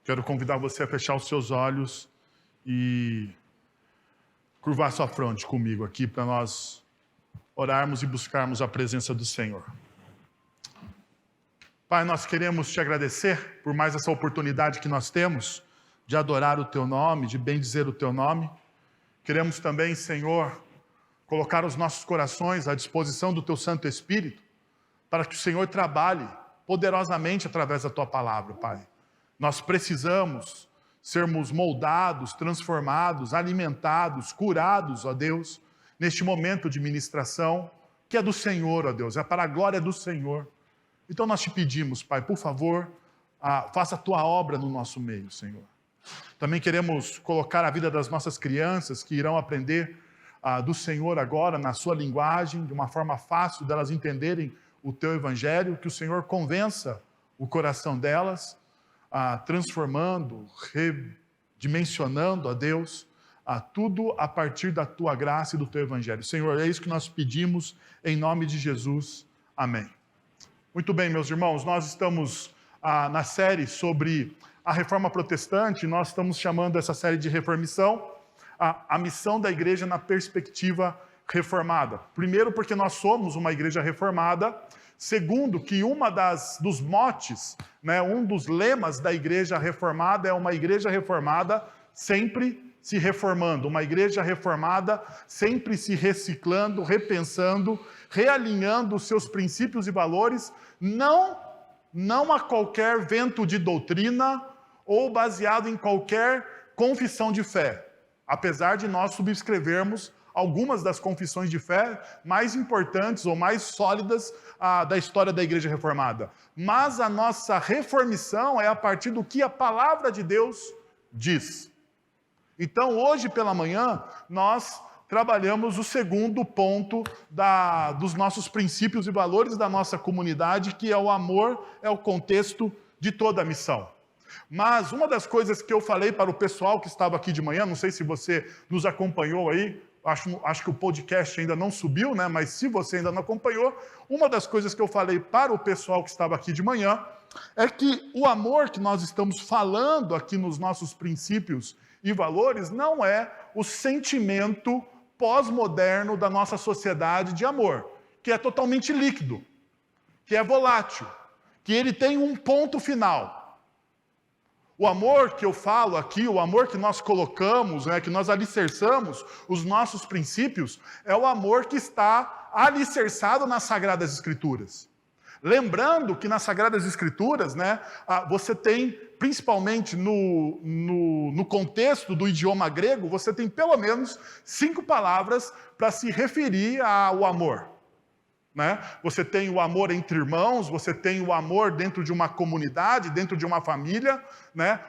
Quero convidar você a fechar os seus olhos e curvar sua fronte comigo aqui para nós orarmos e buscarmos a presença do Senhor. Pai, nós queremos te agradecer por mais essa oportunidade que nós temos de adorar o teu nome, de bendizer o teu nome. Queremos também, Senhor, colocar os nossos corações à disposição do teu Santo Espírito para que o Senhor trabalhe poderosamente através da tua palavra, Pai. Nós precisamos sermos moldados, transformados, alimentados, curados, ó Deus, neste momento de ministração que é do Senhor, ó Deus, é para a glória do Senhor. Então nós te pedimos, Pai, por favor, faça a tua obra no nosso meio, Senhor. Também queremos colocar a vida das nossas crianças que irão aprender do Senhor agora, na sua linguagem, de uma forma fácil delas entenderem o teu evangelho, que o Senhor convença o coração delas, transformando, redimensionando a Deus, tudo a partir da tua graça e do teu evangelho. Senhor, é isso que nós pedimos em nome de Jesus. Amém. Muito bem, meus irmãos, nós estamos na série sobre a Reforma Protestante, nós estamos chamando essa série de Reformissão, a missão da igreja na perspectiva reformada. Primeiro, porque nós somos uma igreja reformada. Segundo, que dos motes, um dos lemas da igreja reformada é uma igreja reformada sempre se reformando, uma igreja reformada sempre se reciclando, repensando, realinhando os seus princípios e valores, não a qualquer vento de doutrina ou baseado em qualquer confissão de fé, apesar de nós subscrevermos algumas das confissões de fé mais importantes ou mais sólidas da história da Igreja Reformada. Mas a nossa reformição é a partir do que a palavra de Deus diz. Então, hoje pela manhã, nós trabalhamos o segundo ponto dos nossos princípios e valores da nossa comunidade, que é o amor, é o contexto de toda a missão. Mas uma das coisas que eu falei para o pessoal que estava aqui de manhã, não sei se você nos acompanhou aí, acho que o podcast ainda não subiu, mas se você ainda não acompanhou, uma das coisas que eu falei para o pessoal que estava aqui de manhã é que o amor que nós estamos falando aqui nos nossos princípios e valores não é o sentimento pós-moderno da nossa sociedade de amor, que é totalmente líquido, que é volátil, que ele tem um ponto final. O amor que eu falo aqui, o amor que nós colocamos, que nós alicerçamos os nossos princípios, é o amor que está alicerçado nas Sagradas Escrituras. Lembrando que nas Sagradas Escrituras, você tem, principalmente no contexto do idioma grego, você tem pelo menos 5 palavras para se referir ao amor. Você tem o amor entre irmãos, você tem o amor dentro de uma comunidade, dentro de uma família,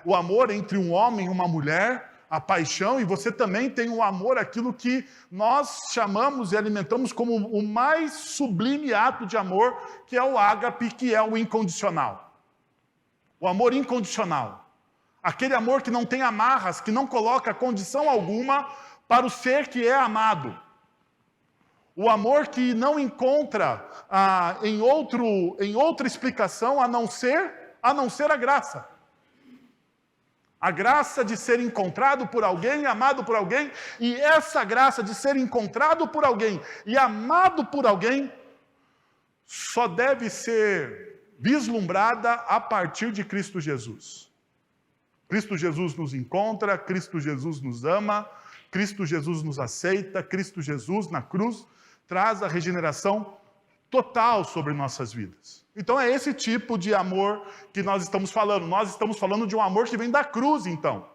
o amor entre um homem e uma mulher, a paixão, e você também tem o amor, aquilo que nós chamamos e alimentamos como o mais sublime ato de amor, que é o ágape, que é o incondicional. O amor incondicional. Aquele amor que não tem amarras, que não coloca condição alguma para o ser que é amado. O amor que não encontra em outra explicação a não ser a graça. A graça de ser encontrado por alguém, amado por alguém, e essa graça de ser encontrado por alguém e amado por alguém só deve ser vislumbrada a partir de Cristo Jesus. Cristo Jesus nos encontra, Cristo Jesus nos ama, Cristo Jesus nos aceita, Cristo Jesus na cruz traz a regeneração total sobre nossas vidas. Então é esse tipo de amor que nós estamos falando. Nós estamos falando de um amor que vem da cruz, então.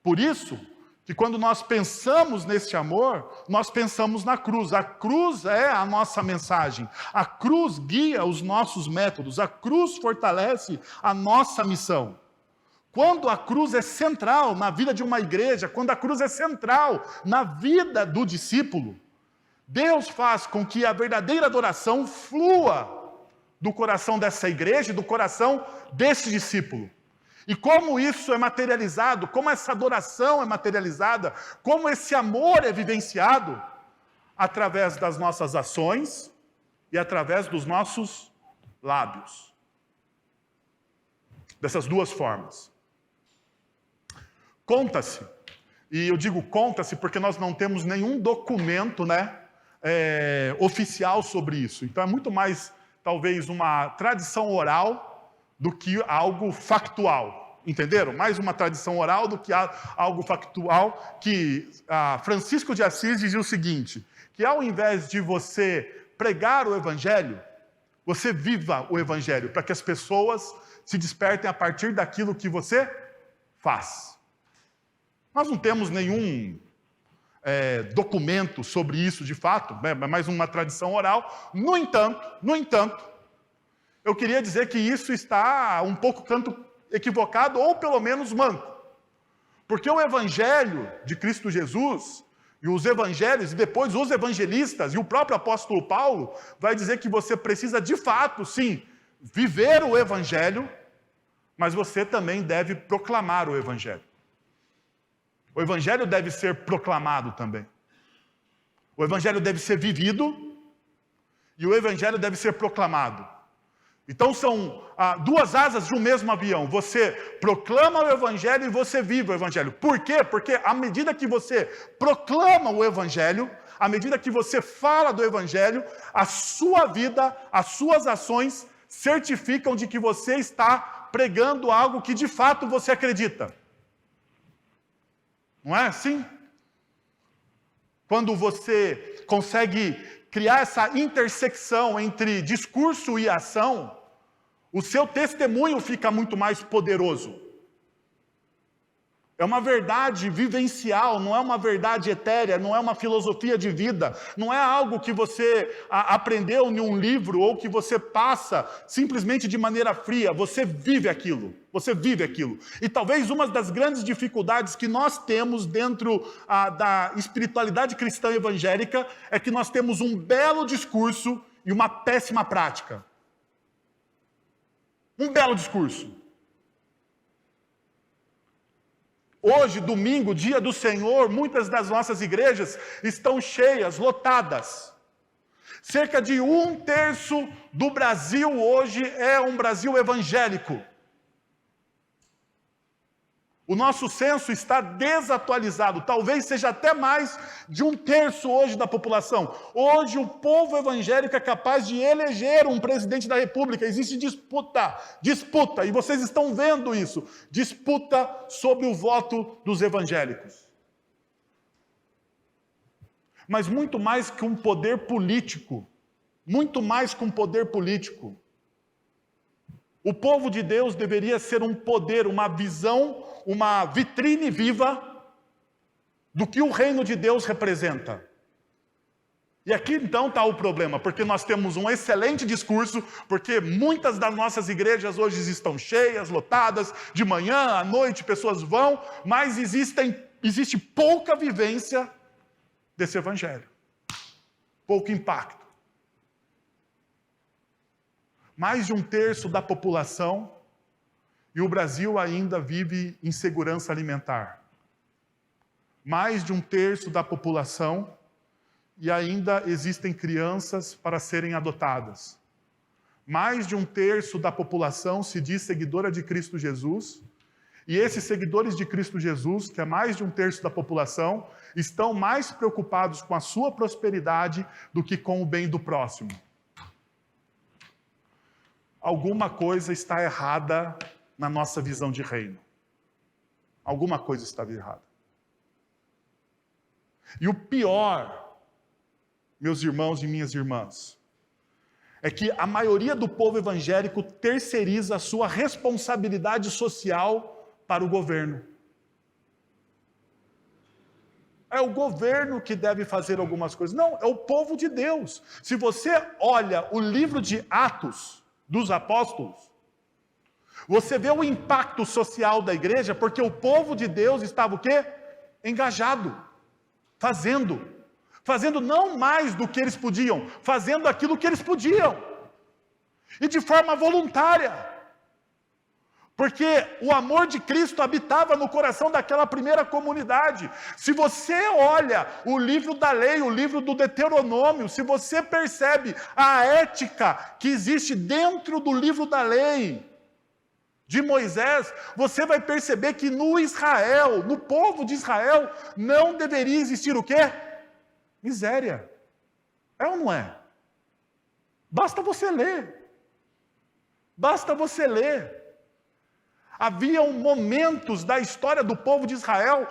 Por isso, que quando nós pensamos nesse amor, nós pensamos na cruz. A cruz é a nossa mensagem. A cruz guia os nossos métodos. A cruz fortalece a nossa missão. Quando a cruz é central na vida de uma igreja, quando a cruz é central na vida do discípulo, Deus faz com que a verdadeira adoração flua do coração dessa igreja e do coração desse discípulo. E como isso é materializado, como essa adoração é materializada, como esse amor é vivenciado, através das nossas ações e através dos nossos lábios. dessas duas formas. Conta-se, e eu digo conta-se porque nós não temos nenhum documento, oficial sobre isso. Então é muito mais, talvez, uma tradição oral do que algo factual. Entenderam? Mais uma tradição oral do que algo factual, que Francisco de Assis dizia o seguinte, que ao invés de você pregar o Evangelho, você viva o Evangelho, para que as pessoas se despertem a partir daquilo que você faz. Nós não temos nenhum documento sobre isso de fato, é mais uma tradição oral. No entanto, eu queria dizer que isso está um pouco tanto equivocado, ou pelo menos manco. Porque o Evangelho de Cristo Jesus, e os evangelhos, e depois os evangelistas, e o próprio apóstolo Paulo, vai dizer que você precisa de fato, sim, viver o Evangelho, mas você também deve proclamar o Evangelho. O Evangelho deve ser proclamado também. O Evangelho deve ser vivido e o Evangelho deve ser proclamado. Então são duas asas de um mesmo avião. Você proclama o Evangelho e você vive o Evangelho. Por quê? Porque à medida que você proclama o Evangelho, à medida que você fala do Evangelho, a sua vida, as suas ações certificam de que você está pregando algo que de fato você acredita. Não é assim? Quando você consegue criar essa intersecção entre discurso e ação, o seu testemunho fica muito mais poderoso. É uma verdade vivencial, não é uma verdade etérea, não é uma filosofia de vida, não é algo que você aprendeu em um livro ou que você passa simplesmente de maneira fria. Você vive aquilo, E talvez uma das grandes dificuldades que nós temos dentro da espiritualidade cristã evangélica é que nós temos um belo discurso e uma péssima prática. Um belo discurso. Hoje, domingo, dia do Senhor, muitas das nossas igrejas estão cheias, lotadas. Cerca de 1/3 do Brasil hoje é um Brasil evangélico. O nosso censo está desatualizado, talvez seja até mais de 1/3 hoje da população. Hoje o povo evangélico é capaz de eleger um presidente da república. Existe disputa, e vocês estão vendo isso, disputa sobre o voto dos evangélicos. Mas muito mais que um poder político, o povo de Deus deveria ser um poder, uma visão, uma vitrine viva do que o reino de Deus representa. E aqui então está o problema, porque nós temos um excelente discurso, porque muitas das nossas igrejas hoje estão cheias, lotadas, de manhã, à noite, pessoas vão, mas existe pouca vivência desse evangelho, pouco impacto. Mais de 1/3 da população, e o Brasil ainda vive insegurança alimentar. Mais de 1/3 da população, e ainda existem crianças para serem adotadas. Mais de 1/3 da população se diz seguidora de Cristo Jesus, e esses seguidores de Cristo Jesus, que é mais de 1/3 da população, estão mais preocupados com a sua prosperidade do que com o bem do próximo. Alguma coisa está errada na nossa visão de reino. Alguma coisa está errada. E o pior, meus irmãos e minhas irmãs, é que a maioria do povo evangélico terceiriza a sua responsabilidade social para o governo. É o governo que deve fazer algumas coisas. Não, é o povo de Deus. Se você olha o livro de Atos dos Apóstolos, você vê o impacto social da igreja, porque o povo de Deus estava o quê? Engajado, fazendo não mais do que eles podiam, fazendo aquilo que eles podiam, e de forma voluntária, porque o amor de Cristo habitava no coração daquela primeira comunidade. Se você olha o livro da lei, o livro do Deuteronômio, se você percebe a ética que existe dentro do livro da lei, de Moisés, você vai perceber que no Israel, no povo de Israel, não deveria existir o quê? Miséria. É ou não é? Basta você ler. Basta você ler. Haviam momentos da história do povo de Israel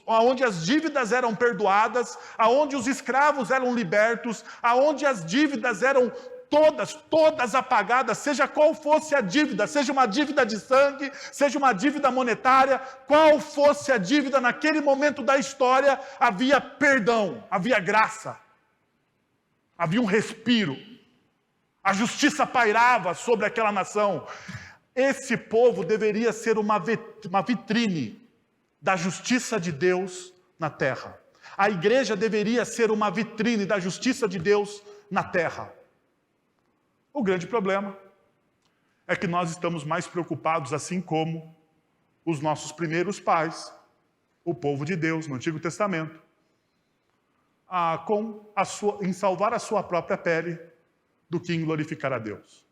onde as dívidas eram perdoadas, onde os escravos eram libertos, onde as dívidas eram todas apagadas, seja qual fosse a dívida, seja uma dívida de sangue, seja uma dívida monetária, qual fosse a dívida naquele momento da história, havia perdão, havia graça, havia um respiro. A justiça pairava sobre aquela nação. Esse povo deveria ser uma vitrine da justiça de Deus na terra. A igreja deveria ser uma vitrine da justiça de Deus na terra. O grande problema é que nós estamos mais preocupados, assim como os nossos primeiros pais, o povo de Deus no Antigo Testamento, em salvar a sua própria pele do que em glorificar a Deus.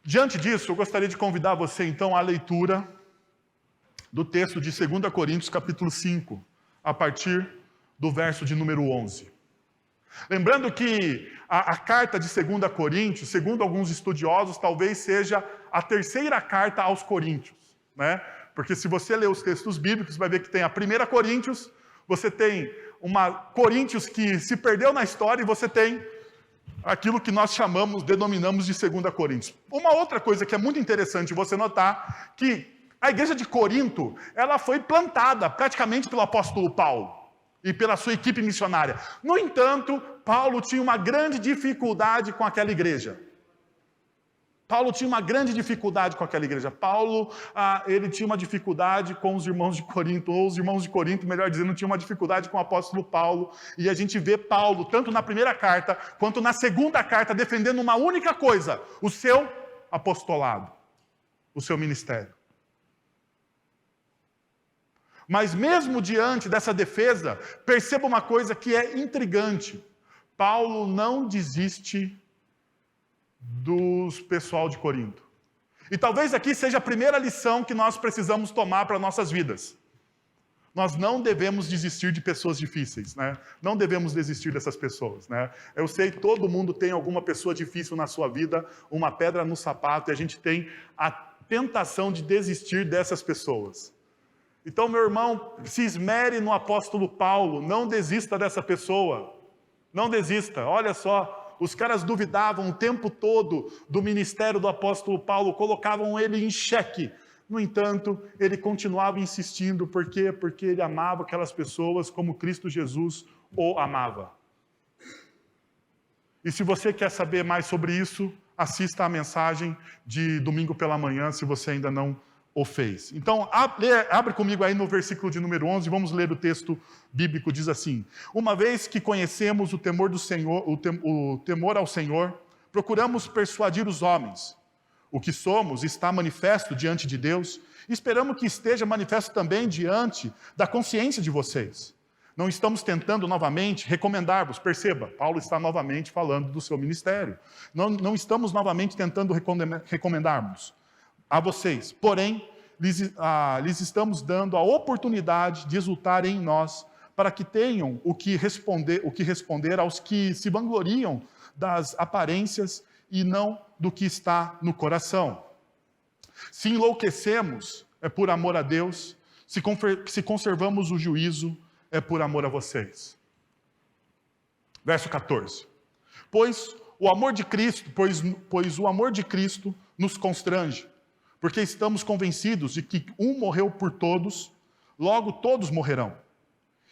Diante disso, eu gostaria de convidar você, então, à leitura do texto de 2 Coríntios, capítulo 5, a partir do verso de número 11. Lembrando que a carta de 2 Coríntios, segundo alguns estudiosos, talvez seja a terceira carta aos Coríntios, né? Porque se você ler os textos bíblicos, vai ver que tem a 1 Coríntios, você tem uma Coríntios que se perdeu na história e você tem aquilo que nós denominamos de 2 Coríntios. Uma outra coisa que é muito interessante você notar, que a igreja de Corinto, ela foi plantada praticamente pelo apóstolo Paulo e pela sua equipe missionária. No entanto, Paulo tinha uma grande dificuldade com aquela igreja. Paulo tinha uma grande dificuldade com aquela igreja. Ele tinha uma dificuldade com os irmãos de Corinto, ou os irmãos de Corinto, melhor dizendo, tinham uma dificuldade com o apóstolo Paulo. E a gente vê Paulo, tanto na primeira carta, quanto na segunda carta, defendendo uma única coisa: o seu apostolado, o seu ministério. Mas mesmo diante dessa defesa, perceba uma coisa que é intrigante. Paulo não desiste dos pessoal de Corinto. E talvez aqui seja a primeira lição que nós precisamos tomar para nossas vidas. Nós não devemos desistir de pessoas difíceis, né? Não devemos desistir dessas pessoas, né? Eu sei que todo mundo tem alguma pessoa difícil na sua vida, uma pedra no sapato, e a gente tem a tentação de desistir dessas pessoas. Então, meu irmão, se esmere no apóstolo Paulo, não desista dessa pessoa. Não desista, olha só. Os caras duvidavam o tempo todo do ministério do apóstolo Paulo, colocavam ele em xeque. No entanto, ele continuava insistindo. Por quê? Porque ele amava aquelas pessoas como Cristo Jesus o amava. E se você quer saber mais sobre isso, assista a mensagem de domingo pela manhã, se você ainda não o fez. Então, abre comigo aí no versículo de número 11, vamos ler o texto bíblico, diz assim: uma vez que conhecemos o temor do Senhor, o temor ao Senhor, procuramos persuadir os homens. O que somos está manifesto diante de Deus, e esperamos que esteja manifesto também diante da consciência de vocês. Não estamos tentando novamente recomendar-vos, perceba, Paulo está novamente falando do seu ministério. Não estamos novamente tentando recomendar-vos a vocês, porém, lhes estamos dando a oportunidade de exultar em nós, para que tenham o que responder aos que se vangloriam das aparências e não do que está no coração. Se enlouquecemos, é por amor a Deus, se conservamos o juízo, é por amor a vocês. Verso 14. Pois o amor de Cristo nos constrange, porque estamos convencidos de que um morreu por todos, logo todos morrerão.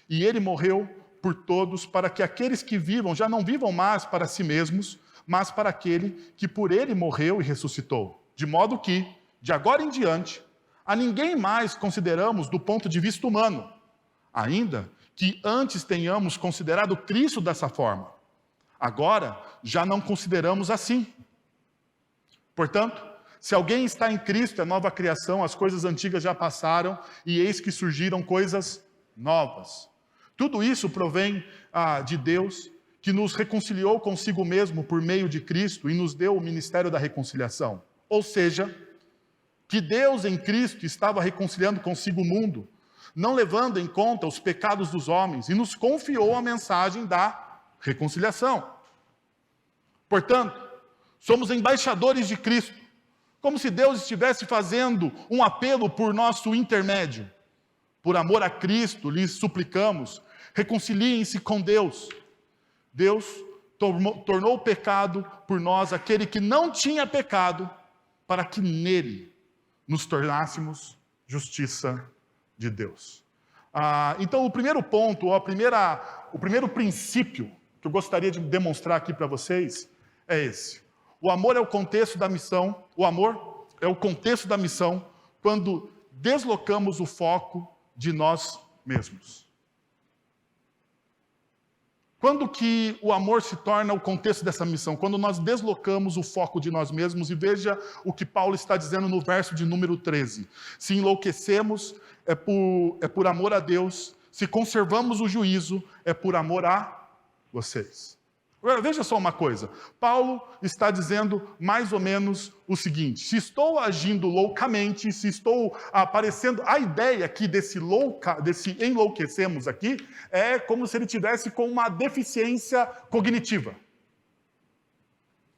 E ele morreu por todos, para que aqueles que vivam já não vivam mais para si mesmos, mas para aquele que por ele morreu e ressuscitou. De modo que, de agora em diante, a ninguém mais consideramos do ponto de vista humano, ainda que antes tenhamos considerado Cristo dessa forma. Agora, já não consideramos assim. Portanto, se alguém está em Cristo, é nova criação, as coisas antigas já passaram, e eis que surgiram coisas novas. Tudo isso provém de Deus, que nos reconciliou consigo mesmo por meio de Cristo e nos deu o ministério da reconciliação. Ou seja, que Deus em Cristo estava reconciliando consigo o mundo, não levando em conta os pecados dos homens, e nos confiou a mensagem da reconciliação. Portanto, somos embaixadores de Cristo, como se Deus estivesse fazendo um apelo por nosso intermédio. Por amor a Cristo, lhes suplicamos, reconciliem-se com Deus. Deus tornou o pecado por nós aquele que não tinha pecado, para que nele nos tornássemos justiça de Deus. Então, o primeiro ponto, o primeiro princípio que eu gostaria de demonstrar aqui para vocês é esse. O amor é o contexto da missão. O amor é o contexto da missão quando deslocamos o foco de nós mesmos. Quando que o amor se torna o contexto dessa missão? Quando nós deslocamos o foco de nós mesmos, e veja o que Paulo está dizendo no verso de número 13. Se enlouquecemos, é por amor a Deus. Se conservamos o juízo, é por amor a vocês. Agora, veja só uma coisa. Paulo está dizendo mais ou menos o seguinte: se estou agindo loucamente, se estou aparecendo, a ideia aqui desse enlouquecemos aqui, é como se ele tivesse com uma deficiência cognitiva.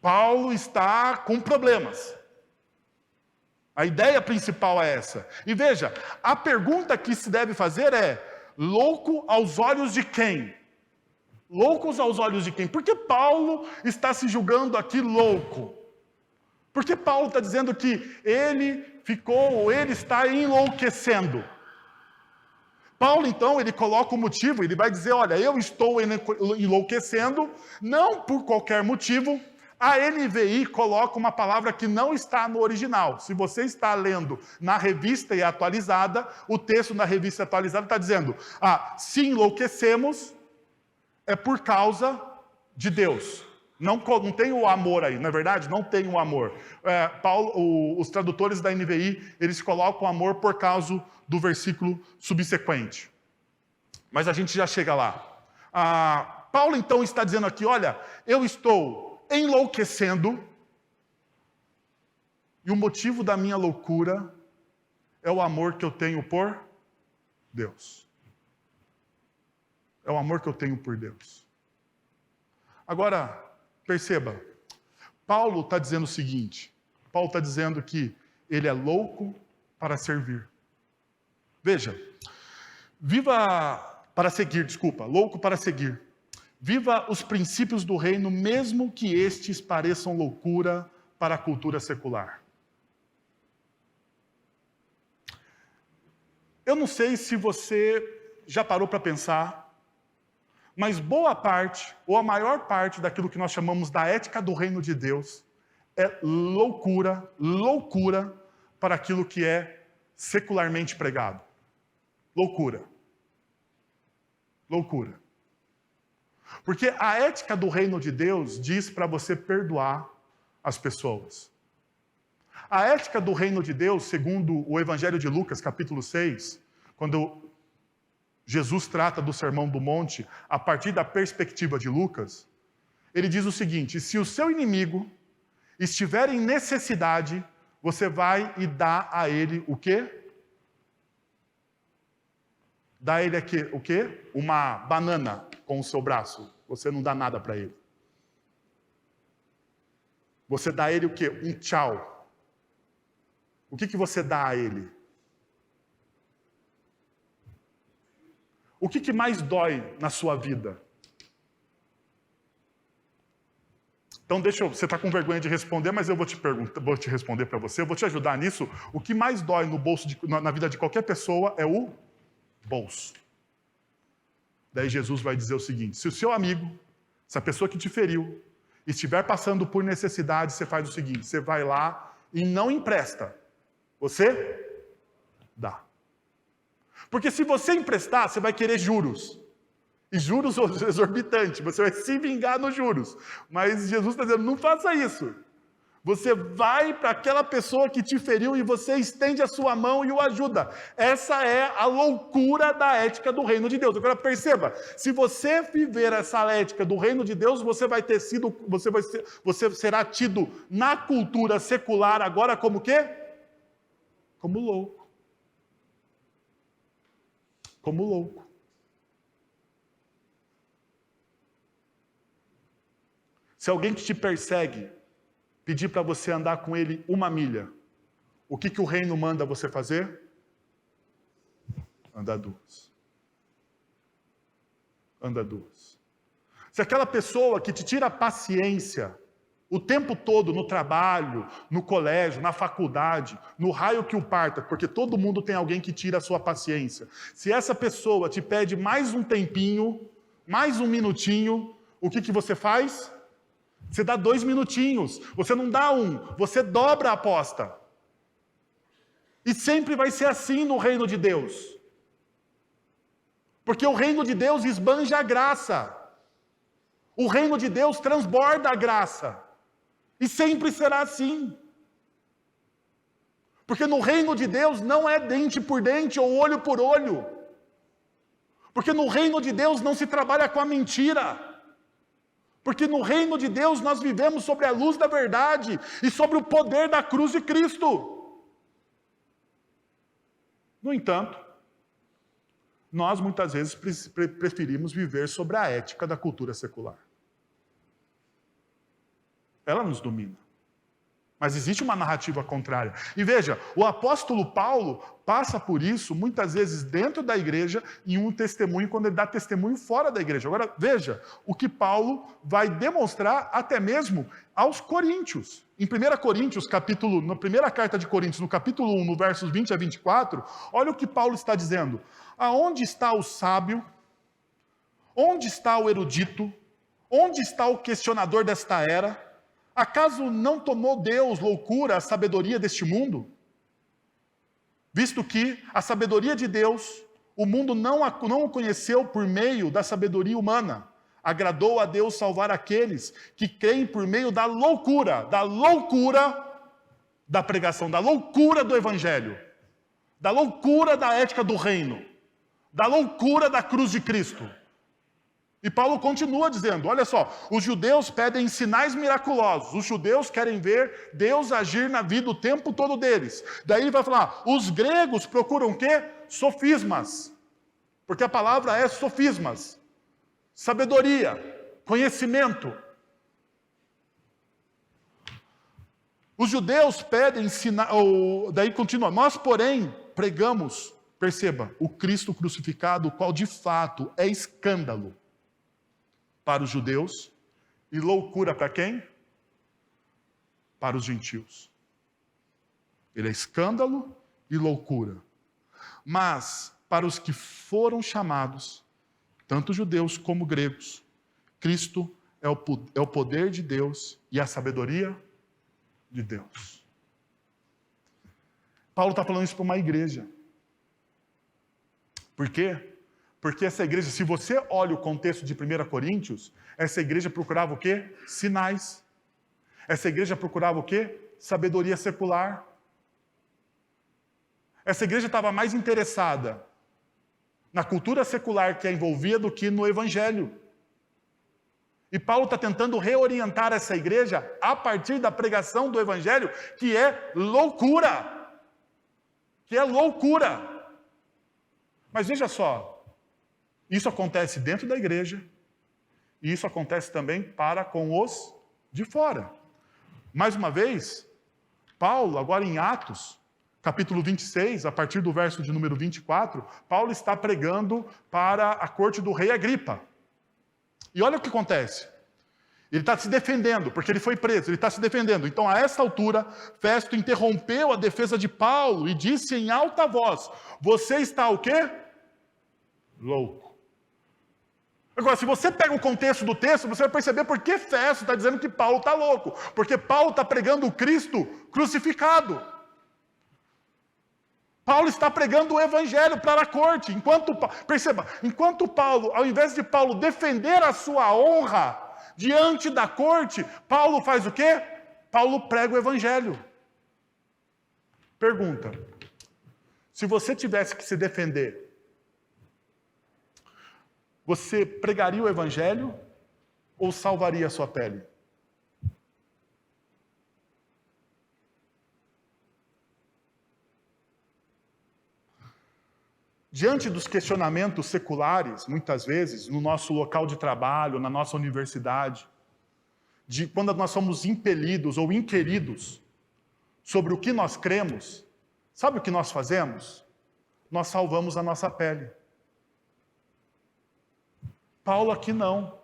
Paulo está com problemas. A ideia principal é essa. E veja, a pergunta que se deve fazer é: louco aos olhos de quem? Loucos aos olhos de quem? Por que Paulo está se julgando aqui louco? Por que Paulo está dizendo que ele está enlouquecendo? Paulo, então, ele coloca o motivo, ele vai dizer, olha, eu estou enlouquecendo, não por qualquer motivo. A NVI coloca uma palavra que não está no original. Se você está lendo na revista e atualizada, o texto na revista atualizada está dizendo, se enlouquecemos, é por causa de Deus. Não tem o amor aí, não é verdade? Não tem o amor. Os tradutores da NVI, eles colocam o amor por causa do versículo subsequente. Mas a gente já chega lá. Paulo então está dizendo aqui, olha, eu estou enlouquecendo, e o motivo da minha loucura é o amor que eu tenho por Deus. É o amor que eu tenho por Deus. Agora, perceba, Paulo está dizendo o seguinte, Paulo está dizendo que ele é louco para servir. Veja, louco para seguir. Viva os princípios do reino, mesmo que estes pareçam loucura para a cultura secular. Eu não sei se você já parou para pensar, mas boa parte, ou a maior parte daquilo que nós chamamos da ética do reino de Deus é loucura para aquilo que é secularmente pregado. Loucura. Porque a ética do reino de Deus diz para você perdoar as pessoas. A ética do reino de Deus, segundo o Evangelho de Lucas, capítulo 6, quando Jesus trata do Sermão do Monte, a partir da perspectiva de Lucas, ele diz o seguinte: se o seu inimigo estiver em necessidade, você vai e dá a ele o quê? Dá a ele aqui, o quê? Uma banana com o seu braço. Você não dá nada para ele. Você dá a ele o quê? Um tchau. O que você dá a ele? O que mais dói na sua vida? Então você está com vergonha de responder, mas eu vou te responder para você, eu vou te ajudar nisso. O que mais dói no bolso na vida de qualquer pessoa é o bolso. Daí Jesus vai dizer o seguinte: se o seu amigo, essa pessoa que te feriu, estiver passando por necessidade, você faz o seguinte, você vai lá e não empresta, você dá. Porque se você emprestar, você vai querer juros. E juros exorbitantes. Você vai se vingar nos juros. Mas Jesus está dizendo, não faça isso. Você vai para aquela pessoa que te feriu e você estende a sua mão e o ajuda. Essa é a loucura da ética do reino de Deus. Agora perceba, se você viver essa ética do reino de Deus, você será tido na cultura secular agora como quê? Como louco. Como louco. Se alguém que te persegue pedir para você andar com ele 1 milha, o que o reino manda você fazer? Andar 2. Anda 2. Se aquela pessoa que te tira a paciência o tempo todo no trabalho, no colégio, na faculdade, no raio que o parta, porque todo mundo tem alguém que tira a sua paciência. Se essa pessoa te pede mais um tempinho, mais um minutinho, o que você faz? Você dá 2 minutinhos, você não dá 1, você dobra a aposta. E sempre vai ser assim no reino de Deus. Porque o reino de Deus esbanja a graça. O reino de Deus transborda a graça. E sempre será assim. Porque no reino de Deus não é dente por dente ou olho por olho. Porque no reino de Deus não se trabalha com a mentira. Porque no reino de Deus nós vivemos sobre a luz da verdade e sobre o poder da cruz de Cristo. No entanto, nós muitas vezes preferimos viver sobre a ética da cultura secular. Ela nos domina. Mas existe uma narrativa contrária. E veja, o apóstolo Paulo passa por isso, muitas vezes dentro da igreja, em um testemunho, quando ele dá testemunho fora da igreja. Agora, veja o que Paulo vai demonstrar até mesmo aos coríntios. Em 1 Coríntios, na primeira carta de Coríntios, no capítulo 1, no versos 20 a 24, olha o que Paulo está dizendo. Aonde está o sábio? Onde está o erudito? Onde está o questionador desta era? Acaso não tomou Deus loucura a sabedoria deste mundo? Visto que a sabedoria de Deus, o mundo não o conheceu por meio da sabedoria humana. Agradou a Deus salvar aqueles que creem por meio da loucura da pregação, da loucura do evangelho, da loucura da ética do reino, da loucura da cruz de Cristo. E Paulo continua dizendo, olha só, os judeus pedem sinais miraculosos, os judeus querem ver Deus agir na vida o tempo todo deles. Daí ele vai falar, os gregos procuram o quê? Sofismas. Porque a palavra é sofismas. Sabedoria, conhecimento. Os judeus pedem sinais, daí continua, nós porém pregamos, perceba, o Cristo crucificado, o qual de fato é escândalo para os judeus, e loucura para quem? Para os gentios. Ele é escândalo e loucura. Mas, para os que foram chamados, tanto judeus como gregos, Cristo é o poder de Deus e a sabedoria de Deus. Paulo está falando isso para uma igreja. Por quê? Porque essa igreja, se você olha o contexto de 1 Coríntios, essa igreja procurava o quê? Sinais. Essa igreja procurava o quê? Sabedoria secular. Essa igreja estava mais interessada na cultura secular que a envolvia do que no evangelho. E Paulo está tentando reorientar essa igreja a partir da pregação do evangelho, que é loucura. Que é loucura. Mas veja só, isso acontece dentro da igreja e isso acontece também para com os de fora. Mais uma vez, Paulo, agora em Atos, capítulo 26, a partir do verso de número 24, Paulo está pregando para a corte do rei Agripa. E olha o que acontece. Ele está se defendendo, porque ele foi preso, ele está se defendendo. Então, a essa altura, Festo interrompeu a defesa de Paulo e disse em alta voz, você está o quê? Louco. Agora, se você pega o contexto do texto, você vai perceber por que Festo está dizendo que Paulo está louco. Porque Paulo está pregando o Cristo crucificado. Paulo está pregando o evangelho para a corte. Perceba, enquanto Paulo, ao invés de Paulo defender a sua honra diante da corte, Paulo faz o quê? Paulo prega o evangelho. Pergunta: se você tivesse que se defender, você pregaria o evangelho ou salvaria a sua pele? Diante dos questionamentos seculares, muitas vezes, no nosso local de trabalho, na nossa universidade, de quando nós somos impelidos ou inquiridos sobre o que nós cremos, sabe o que nós fazemos? Nós salvamos a nossa pele. Paulo aqui não.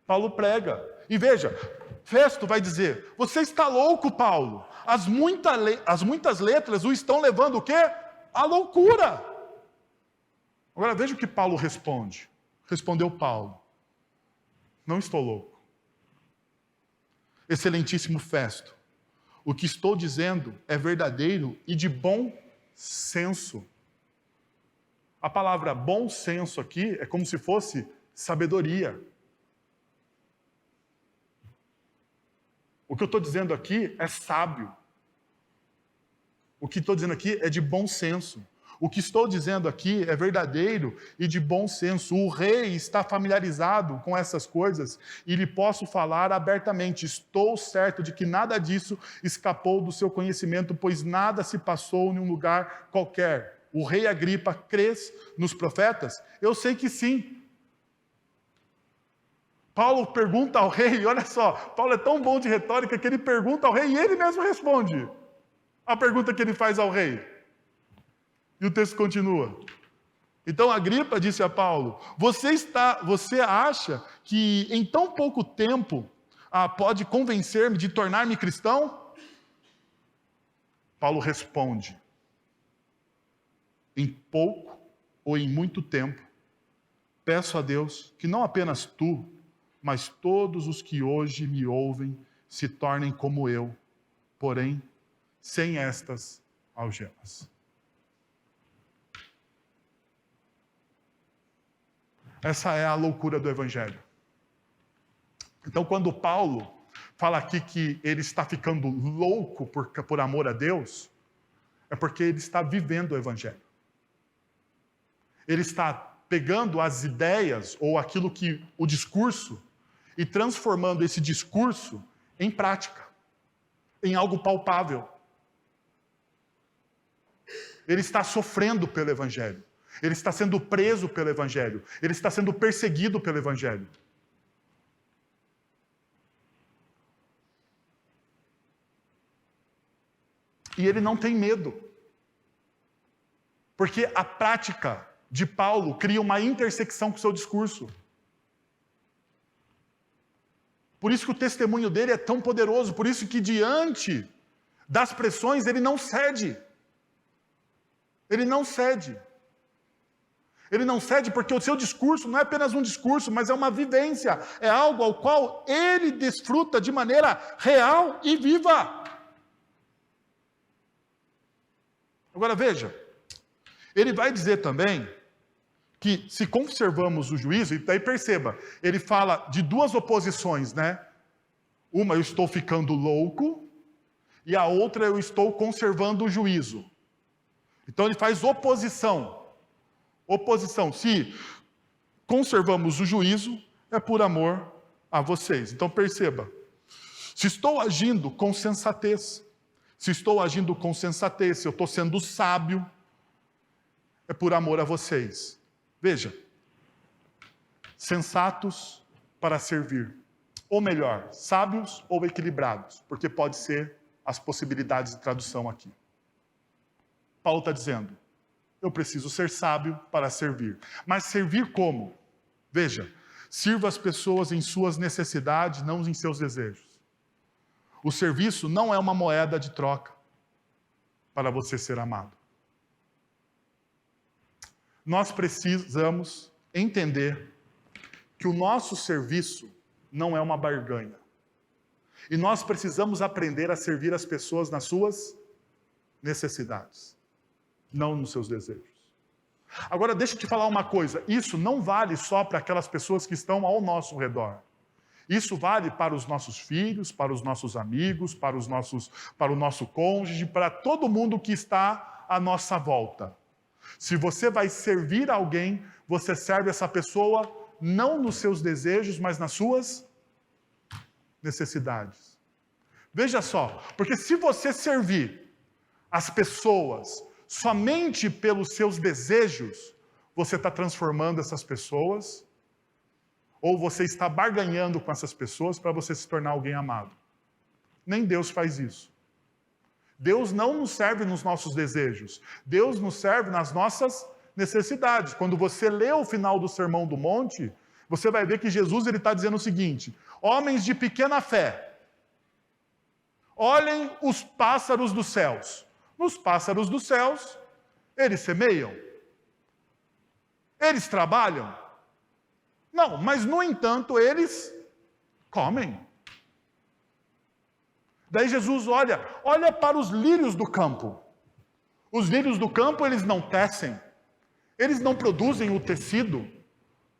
Paulo prega. E veja, Festo vai dizer: você está louco, Paulo. As muitas letras o estão levando o quê? À loucura. Agora veja o que Paulo responde. Respondeu Paulo: não estou louco. Excelentíssimo Festo, o que estou dizendo é verdadeiro e de bom senso. A palavra bom senso aqui é como se fosse sabedoria. O que eu estou dizendo aqui é sábio. O que estou dizendo aqui é de bom senso. O que estou dizendo aqui é verdadeiro e de bom senso. O rei está familiarizado com essas coisas e lhe posso falar abertamente. Estou certo de que nada disso escapou do seu conhecimento, pois nada se passou em um lugar qualquer. O rei Agripa, crês nos profetas? Eu sei que sim. Paulo pergunta ao rei, olha só, Paulo é tão bom de retórica que ele pergunta ao rei e ele mesmo responde a pergunta que ele faz ao rei. E o texto continua. Então Agripa disse a Paulo: você acha que em tão pouco tempo pode convencer-me de tornar-me cristão? Paulo responde: em pouco ou em muito tempo, peço a Deus que não apenas tu, mas todos os que hoje me ouvem se tornem como eu, porém sem estas algemas. Essa é a loucura do evangelho. Então, quando Paulo fala aqui que ele está ficando louco por amor a Deus, é porque ele está vivendo o evangelho. Ele está pegando as ideias ou aquilo que o discurso e transformando esse discurso em prática, em algo palpável. Ele está sofrendo pelo evangelho. Ele está sendo preso pelo evangelho. Ele está sendo perseguido pelo evangelho. E ele não tem medo. Porque a prática de Paulo cria uma intersecção com o seu discurso. Por isso que o testemunho dele é tão poderoso. Por isso que diante das pressões ele não cede. Ele não cede. Ele não cede porque o seu discurso não é apenas um discurso, mas é uma vivência. É algo ao qual ele desfruta de maneira real e viva. Agora veja, ele vai dizer também que se conservamos o juízo, e daí perceba, ele fala de duas oposições, né? Uma, eu estou ficando louco, e a outra, eu estou conservando o juízo. Então ele faz oposição. Oposição. Se conservamos o juízo, é por amor a vocês. Então perceba, se estou agindo com sensatez, se eu estou sendo sábio, é por amor a vocês. Veja, sensatos para servir. Ou melhor, sábios ou equilibrados, porque pode ser as possibilidades de tradução aqui. Paulo está dizendo: eu preciso ser sábio para servir. Mas servir como? Veja, sirva as pessoas em suas necessidades, não em seus desejos. O serviço não é uma moeda de troca para você ser amado. Nós precisamos entender que o nosso serviço não é uma barganha. E nós precisamos aprender a servir as pessoas nas suas necessidades, não nos seus desejos. Agora, deixa eu te falar uma coisa. Isso não vale só para aquelas pessoas que estão ao nosso redor. Isso vale para os nossos filhos, para os nossos amigos, para o nosso cônjuge, para todo mundo que está à nossa volta. Se você vai servir alguém, você serve essa pessoa não nos seus desejos, mas nas suas necessidades. Veja só, porque se você servir as pessoas somente pelos seus desejos, você está transformando essas pessoas, ou você está barganhando com essas pessoas para você se tornar alguém amado. Nem Deus faz isso. Deus não nos serve nos nossos desejos. Deus nos serve nas nossas necessidades. Quando você lê o final do Sermão do Monte, você vai ver que Jesus está dizendo o seguinte: homens de pequena fé, olhem os pássaros dos céus. Nos pássaros dos céus, eles semeiam. Eles trabalham. Não, mas no entanto eles comem. Daí Jesus olha para os lírios do campo. Os lírios do campo, eles não tecem, eles não produzem o tecido.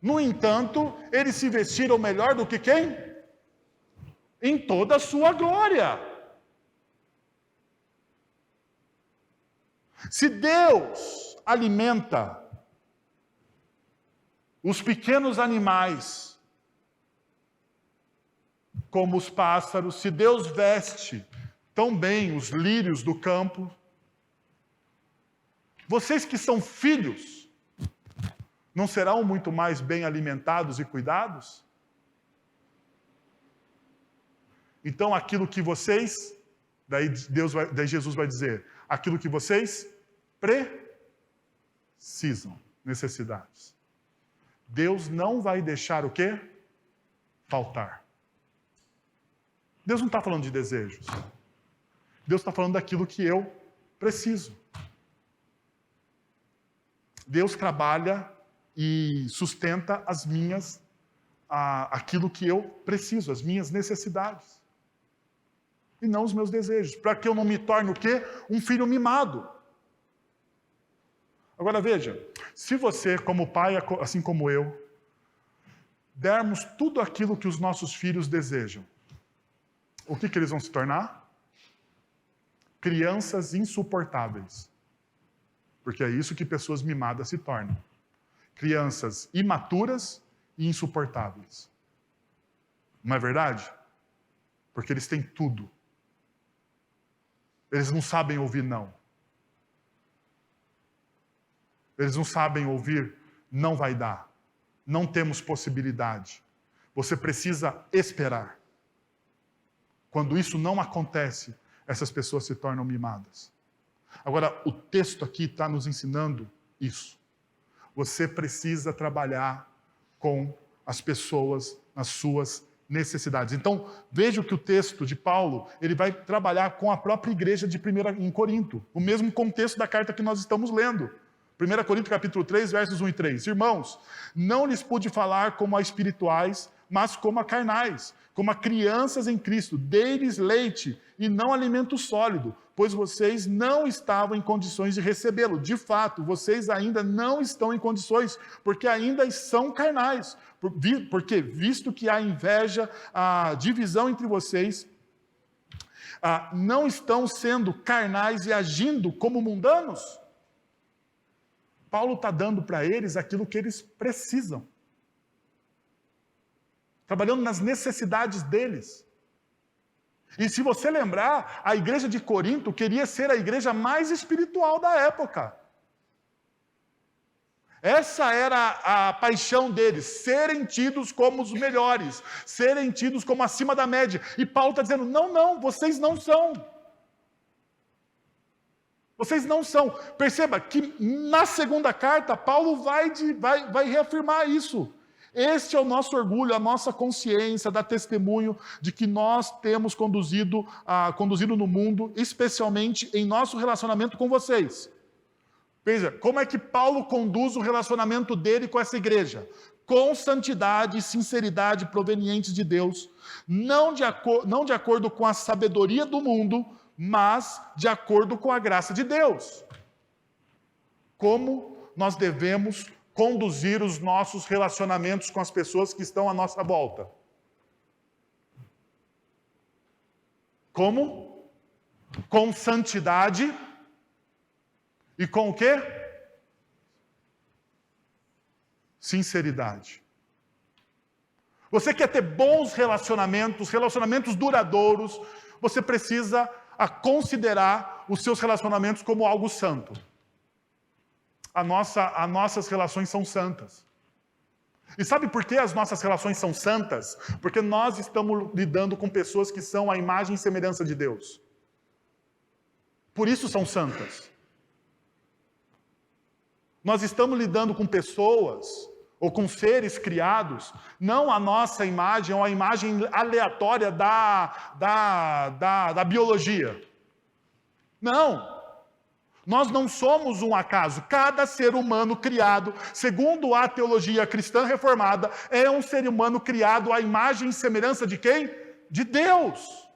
No entanto, eles se vestiram melhor do que quem? Em toda a sua glória. Se Deus alimenta os pequenos animais, como os pássaros, se Deus veste tão bem os lírios do campo, vocês que são filhos, não serão muito mais bem alimentados e cuidados? Então aquilo que vocês, daí Jesus vai dizer, aquilo que vocês precisam, necessidades. Deus não vai deixar o quê? Faltar. Deus não está falando de desejos. Deus está falando daquilo que eu preciso. Deus trabalha e sustenta aquilo que eu preciso, as minhas necessidades. E não os meus desejos. Para que eu não me torne o quê? Um filho mimado. Agora veja, se você, como pai, assim como eu, dermos tudo aquilo que os nossos filhos desejam, o que eles vão se tornar? Crianças insuportáveis. Porque é isso que pessoas mimadas se tornam. Crianças imaturas e insuportáveis. Não é verdade? Porque eles têm tudo. Eles não sabem ouvir não. Eles não sabem ouvir não vai dar. Não temos possibilidade. Você precisa esperar. Quando isso não acontece, essas pessoas se tornam mimadas. Agora, o texto aqui está nos ensinando isso. Você precisa trabalhar com as pessoas nas suas necessidades. Então, veja que o texto de Paulo, ele vai trabalhar com a própria igreja de 1 em Corinto, o mesmo contexto da carta que nós estamos lendo. 1 Coríntios capítulo 3, versos 1 e 3. Irmãos, não lhes pude falar como a espirituais, mas como a carnais, como a crianças em Cristo. Dei-lhes leite e não alimento sólido, pois vocês não estavam em condições de recebê-lo. De fato, vocês ainda não estão em condições, porque ainda são carnais. Porque, visto que há inveja, a divisão entre vocês, não estão sendo carnais e agindo como mundanos? Paulo está dando para eles aquilo que eles precisam. Trabalhando nas necessidades deles. E se você lembrar, a igreja de Corinto queria ser a igreja mais espiritual da época. Essa era a paixão deles, serem tidos como os melhores, serem tidos como acima da média. E Paulo está dizendo, não, vocês não são. Vocês não são. Perceba que na segunda carta, Paulo vai reafirmar isso. Este é o nosso orgulho, a nossa consciência, dá testemunho de que nós temos conduzido no mundo, especialmente em nosso relacionamento com vocês. Veja, como é que Paulo conduz o relacionamento dele com essa igreja? Com santidade e sinceridade provenientes de Deus, não de acordo com a sabedoria do mundo, mas de acordo com a graça de Deus. Como nós devemos conduzir os nossos relacionamentos com as pessoas que estão à nossa volta? Como? Com santidade e com o quê? Sinceridade. Você quer ter bons relacionamentos, relacionamentos duradouros, você precisa considerar os seus relacionamentos como algo santo. As nossas relações são santas. E sabe por que as nossas relações são santas? Porque nós estamos lidando com pessoas que são a imagem e semelhança de Deus. Por isso são santas. Nós estamos lidando com pessoas ou com seres criados, não a nossa imagem ou a imagem aleatória da biologia. Não. Nós não somos um acaso. Cada ser humano criado, segundo a teologia cristã reformada, é um ser humano criado à imagem e semelhança de quem? De Deus.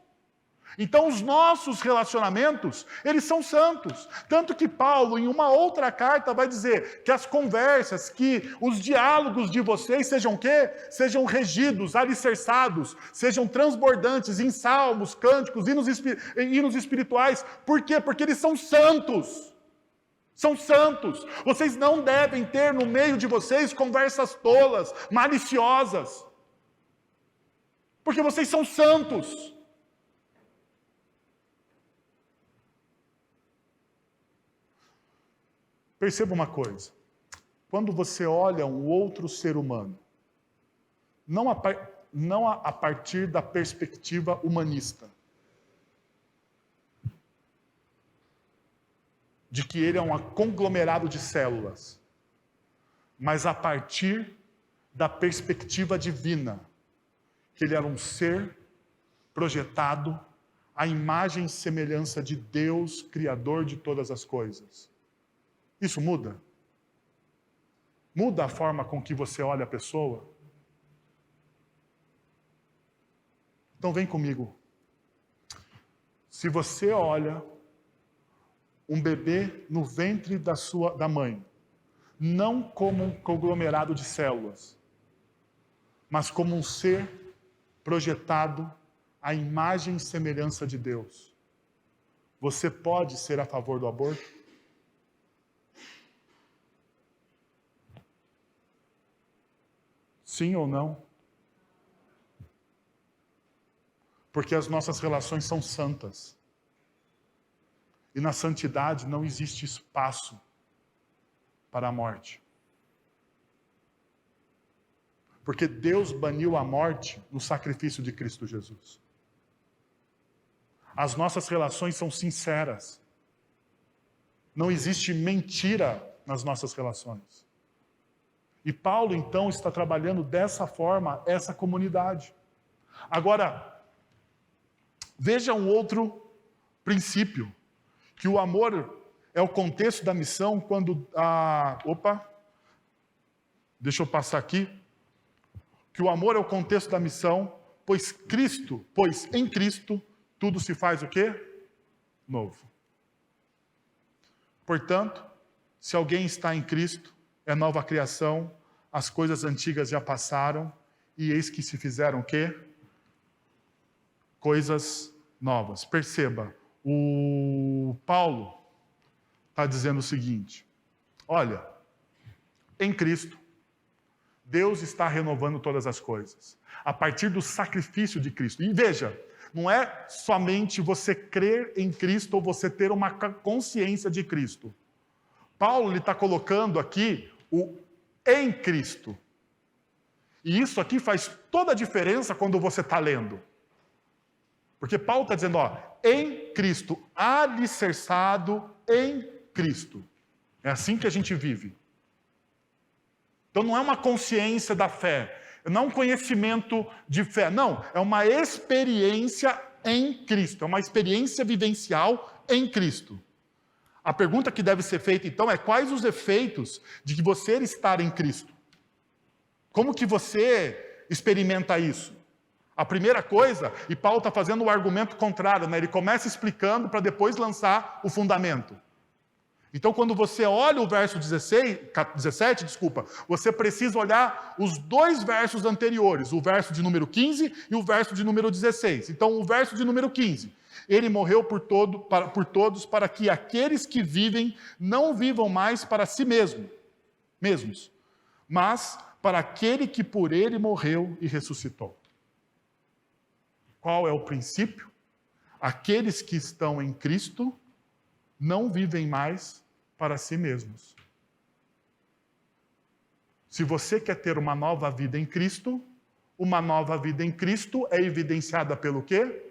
Então os nossos relacionamentos, eles são santos. Tanto que Paulo, em uma outra carta, vai dizer que as conversas, que os diálogos de vocês sejam o quê? Sejam regidos, alicerçados, sejam transbordantes em salmos, cânticos, hinos espirituais. Por quê? Porque eles são santos. São santos. Vocês não devem ter no meio de vocês conversas tolas, maliciosas. Porque vocês são santos. Perceba uma coisa, quando você olha um outro ser humano, não a partir da perspectiva humanista, de que ele é um conglomerado de células, mas a partir da perspectiva divina, que ele era um ser projetado à imagem e semelhança de Deus, Criador de todas as coisas. Isso muda? Muda a forma com que você olha a pessoa? Então vem comigo. Se você olha um bebê no ventre da mãe, não como um conglomerado de células, mas como um ser projetado à imagem e semelhança de Deus, você pode ser a favor do aborto? Sim ou não? Porque as nossas relações são santas. E na santidade não existe espaço para a morte. Porque Deus baniu a morte no sacrifício de Cristo Jesus. As nossas relações são sinceras. Não existe mentira nas nossas relações. E Paulo, então, está trabalhando dessa forma essa comunidade. Agora, veja um outro princípio, que o amor é o contexto da missão quando deixa eu passar aqui. Que o amor é o contexto da missão, pois em Cristo tudo se faz o quê? Novo. Portanto, se alguém está em Cristo, é nova criação, as coisas antigas já passaram, e eis que se fizeram o quê? Coisas novas. Perceba, o Paulo está dizendo o seguinte, olha, em Cristo, Deus está renovando todas as coisas, a partir do sacrifício de Cristo. E veja, não é somente você crer em Cristo ou você ter uma consciência de Cristo. Paulo está colocando aqui o em Cristo. E isso aqui faz toda a diferença quando você está lendo. Porque Paulo está dizendo, em Cristo, alicerçado em Cristo. É assim que a gente vive. Então não é uma consciência da fé, não é um conhecimento de fé, não, é uma experiência em Cristo, é uma experiência vivencial em Cristo. A pergunta que deve ser feita, então, é quais os efeitos de você estar em Cristo? Como que você experimenta isso? A primeira coisa, e Paulo está fazendo o argumento contrário, né? Ele começa explicando para depois lançar o fundamento. Então, quando você olha o verso 17, você precisa olhar os dois versos anteriores, o verso de número 15 e o verso de número 16. Então, o verso de número 15. Ele morreu por todos, para que aqueles que vivem não vivam mais para si mesmos, mas para aquele que por ele morreu e ressuscitou. Qual é o princípio? Aqueles que estão em Cristo não vivem mais para si mesmos. Se você quer ter uma nova vida em Cristo, uma nova vida em Cristo é evidenciada pelo quê?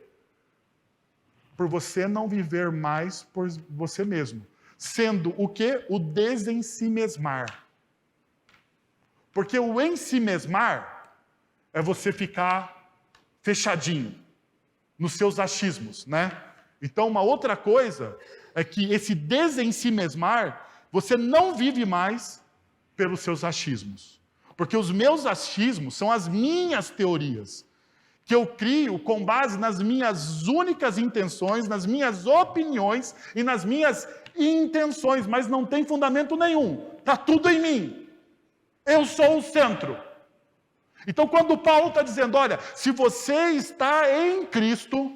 Por você não viver mais por você mesmo. Sendo o quê? O desensimesmar. Porque o ensimesmar é você ficar fechadinho nos seus achismos, né? Então, uma outra coisa é que esse desensimesmar, você não vive mais pelos seus achismos. Porque os meus achismos são as minhas teorias, que eu crio com base nas minhas únicas intenções, nas minhas opiniões e nas minhas intenções, mas não tem fundamento nenhum. Está tudo em mim. Eu sou o centro. Então, quando Paulo está dizendo, olha, se você está em Cristo,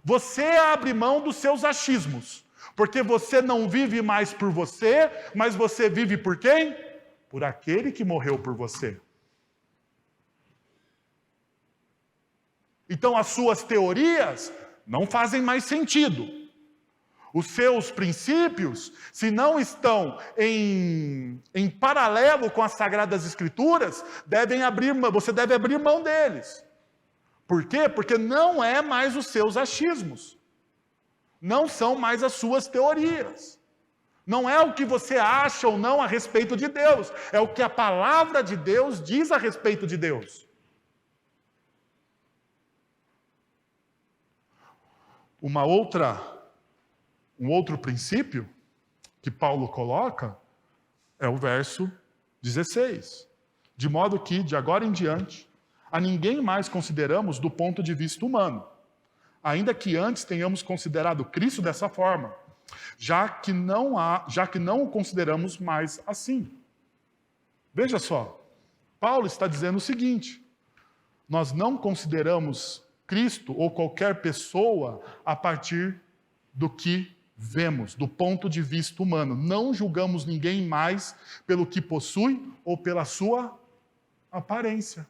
você abre mão dos seus achismos, porque você não vive mais por você, mas você vive por quem? Por aquele que morreu por você. Então, as suas teorias não fazem mais sentido. Os seus princípios, se não estão em paralelo com as Sagradas Escrituras, você deve abrir mão deles. Por quê? Porque não é mais os seus achismos. Não são mais as suas teorias. Não é o que você acha ou não a respeito de Deus. É o que a palavra de Deus diz a respeito de Deus. Um outro princípio que Paulo coloca é o verso 16. De modo que, de agora em diante, a ninguém mais consideramos do ponto de vista humano, ainda que antes tenhamos considerado Cristo dessa forma, já que não o consideramos mais assim. Veja só, Paulo está dizendo o seguinte: nós não consideramos Cristo ou qualquer pessoa a partir do que vemos, do ponto de vista humano. Não julgamos ninguém mais pelo que possui ou pela sua aparência.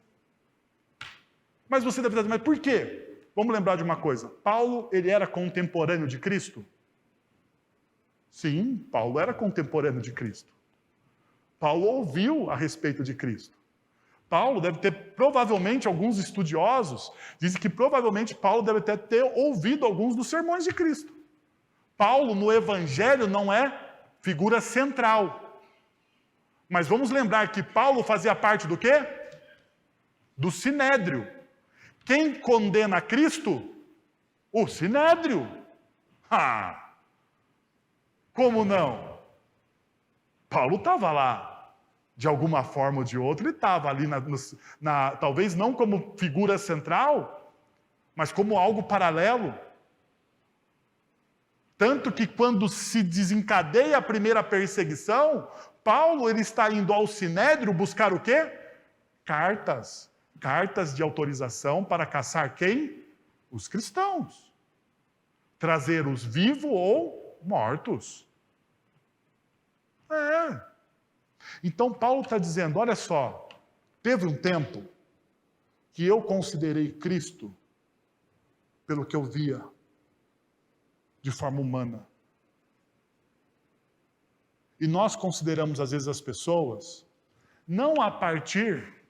Mas você deve dizer, mas por quê? Vamos lembrar de uma coisa. Paulo, ele era contemporâneo de Cristo? Sim, Paulo era contemporâneo de Cristo. Paulo ouviu a respeito de Cristo. Paulo deve ter, provavelmente, alguns estudiosos dizem que provavelmente Paulo deve ter ouvido alguns dos sermões de Cristo. Paulo, no Evangelho, não é figura central. Mas vamos lembrar que Paulo fazia parte do quê? Do Sinédrio. Quem condena Cristo? O Sinédrio. Como não? Paulo estava lá. De alguma forma ou de outra, ele estava ali, talvez não como figura central, mas como algo paralelo. Tanto que quando se desencadeia a primeira perseguição, Paulo ele está indo ao Sinédrio buscar o quê? Cartas. Cartas de autorização para caçar quem? Os cristãos. Trazer-os vivos ou mortos. Então Paulo está dizendo, olha só, teve um tempo que eu considerei Cristo pelo que eu via de forma humana. E nós consideramos às vezes as pessoas não a partir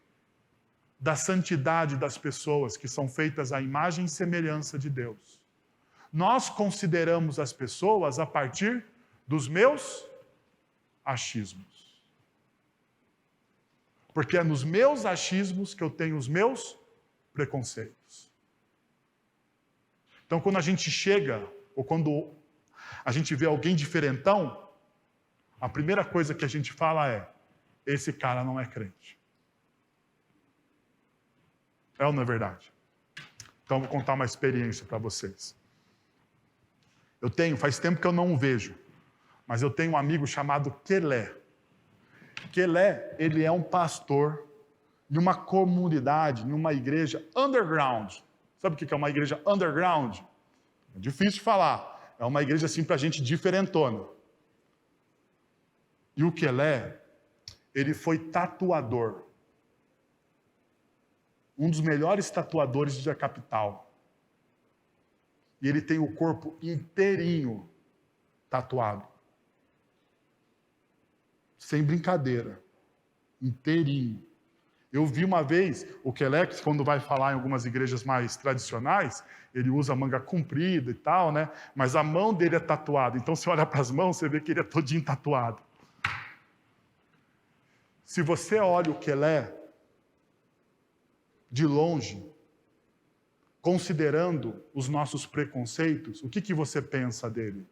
da santidade das pessoas que são feitas à imagem e semelhança de Deus. Nós consideramos as pessoas a partir dos meus achismos. Porque é nos meus achismos que eu tenho os meus preconceitos. Então, quando a gente chega, ou quando a gente vê alguém diferentão, a primeira coisa que a gente fala é: esse cara não é crente. É ou não é verdade? Então, vou contar uma experiência para vocês. Faz tempo que eu não o vejo, mas eu tenho um amigo chamado Quelé. Quelé, ele é um pastor de uma comunidade, numa igreja underground. Sabe o que é uma igreja underground? É difícil de falar. É uma igreja assim para gente diferentona. E o Quelé, ele foi tatuador. Um dos melhores tatuadores da capital. E ele tem o corpo inteirinho tatuado. Sem brincadeira. Inteirinho. Eu vi uma vez o Quelé, quando vai falar em algumas igrejas mais tradicionais, ele usa manga comprida e tal, né? Mas a mão dele é tatuada. Então, você olha para as mãos, você vê que ele é todinho tatuado. Se você olha o Quelé de longe, considerando os nossos preconceitos, o que você pensa dele?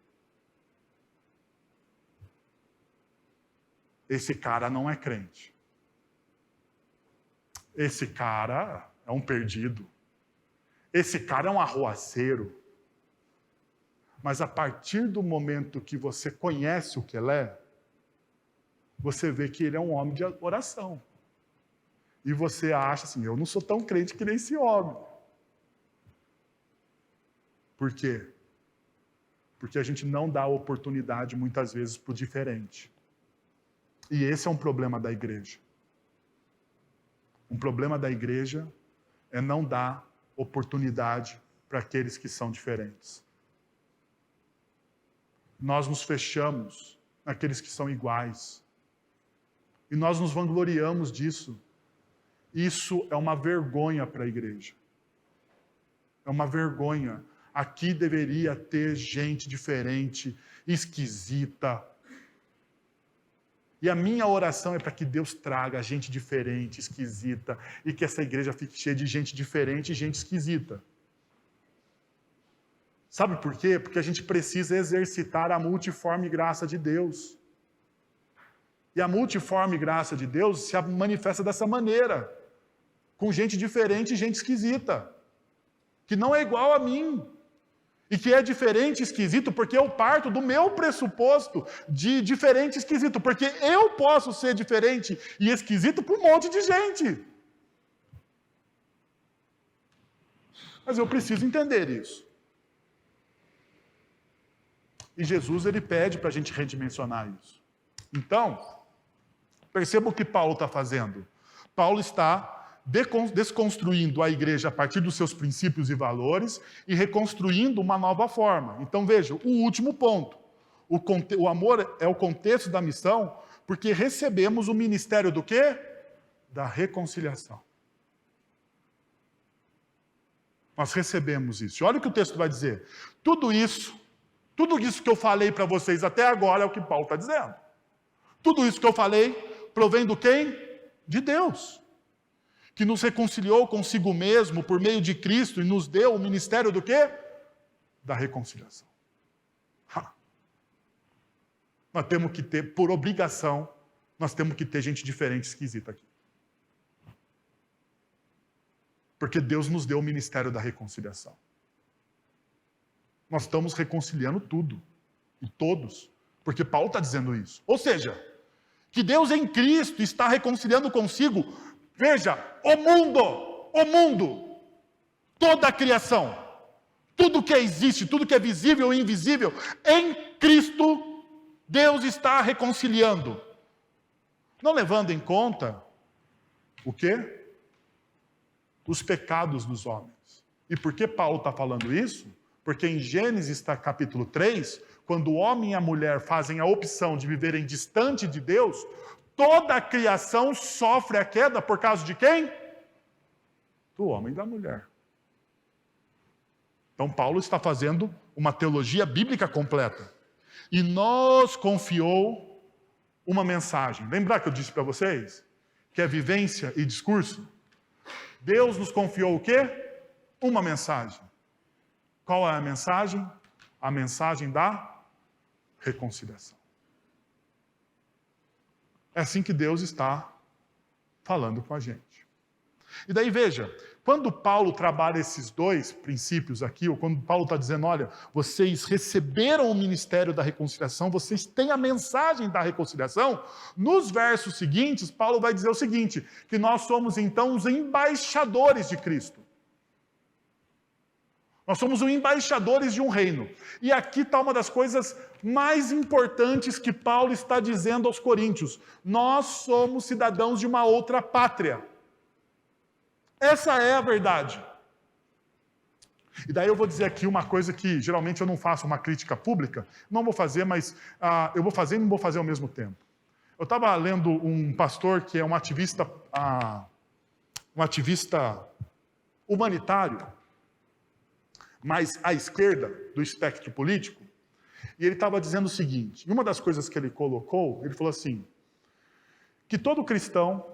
Esse cara não é crente. Esse cara é um perdido. Esse cara é um arruaceiro. Mas a partir do momento que você conhece o Quelé, você vê que ele é um homem de oração. E você acha assim, eu não sou tão crente que nem esse homem. Por quê? Porque a gente não dá oportunidade, muitas vezes, para o diferente. E esse é um problema da igreja. Um problema da igreja é não dar oportunidade para aqueles que são diferentes. Nós nos fechamos naqueles que são iguais. E nós nos vangloriamos disso. Isso é uma vergonha para a igreja. É uma vergonha. Aqui deveria ter gente diferente, esquisita. E a minha oração é para que Deus traga gente diferente, esquisita, e que essa igreja fique cheia de gente diferente e gente esquisita. Sabe por quê? Porque a gente precisa exercitar a multiforme graça de Deus. E a multiforme graça de Deus se manifesta dessa maneira, com gente diferente e gente esquisita, que não é igual a mim. E que é diferente e esquisito porque eu parto do meu pressuposto de diferente e esquisito. Porque eu posso ser diferente e esquisito para um monte de gente. Mas eu preciso entender isso. E Jesus, ele pede para a gente redimensionar isso. Então, perceba o que Paulo está fazendo. Paulo está desconstruindo a igreja a partir dos seus princípios e valores e reconstruindo uma nova forma. Então veja, o último ponto. O amor é o contexto da missão, porque recebemos o ministério do quê? Da reconciliação. Nós recebemos isso. E olha o que o texto vai dizer. Tudo isso que eu falei para vocês até agora é o que Paulo está dizendo. Tudo isso que eu falei provém do quem? De Deus. Que nos reconciliou consigo mesmo por meio de Cristo e nos deu o ministério do quê? Da reconciliação. Nós temos que ter, por obrigação, nós temos que ter gente diferente, esquisita aqui. Porque Deus nos deu o ministério da reconciliação. Nós estamos reconciliando tudo. E todos. Porque Paulo está dizendo isso. Ou seja, que Deus em Cristo está reconciliando consigo. Veja, o mundo, toda a criação, tudo que existe, tudo que é visível e invisível, em Cristo, Deus está reconciliando. Não levando em conta o quê? Os pecados dos homens. E por que Paulo está falando isso? Porque em Gênesis capítulo 3, quando o homem e a mulher fazem a opção de viverem distante de Deus, toda a criação sofre a queda por causa de quem? Do homem e da mulher. Então Paulo está fazendo uma teologia bíblica completa. E nos confiou uma mensagem. Lembrar que eu disse para vocês? Que é vivência e discurso? Deus nos confiou o quê? Uma mensagem. Qual é a mensagem? A mensagem da reconciliação. É assim que Deus está falando com a gente. E daí veja, quando Paulo trabalha esses dois princípios aqui, ou quando Paulo está dizendo, olha, vocês receberam o ministério da reconciliação, vocês têm a mensagem da reconciliação, nos versos seguintes, Paulo vai dizer o seguinte, que nós somos então os embaixadores de Cristo. Nós somos embaixadores de um reino. E aqui está uma das coisas mais importantes que Paulo está dizendo aos coríntios. Nós somos cidadãos de uma outra pátria. Essa é a verdade. E daí eu vou dizer aqui uma coisa que geralmente eu não faço uma crítica pública. Não vou fazer, mas eu vou fazer e não vou fazer ao mesmo tempo. Eu estava lendo um pastor que é um ativista humanitário, mais à esquerda do espectro político, e ele estava dizendo o seguinte, e uma das coisas que ele colocou, ele falou assim, que todo cristão,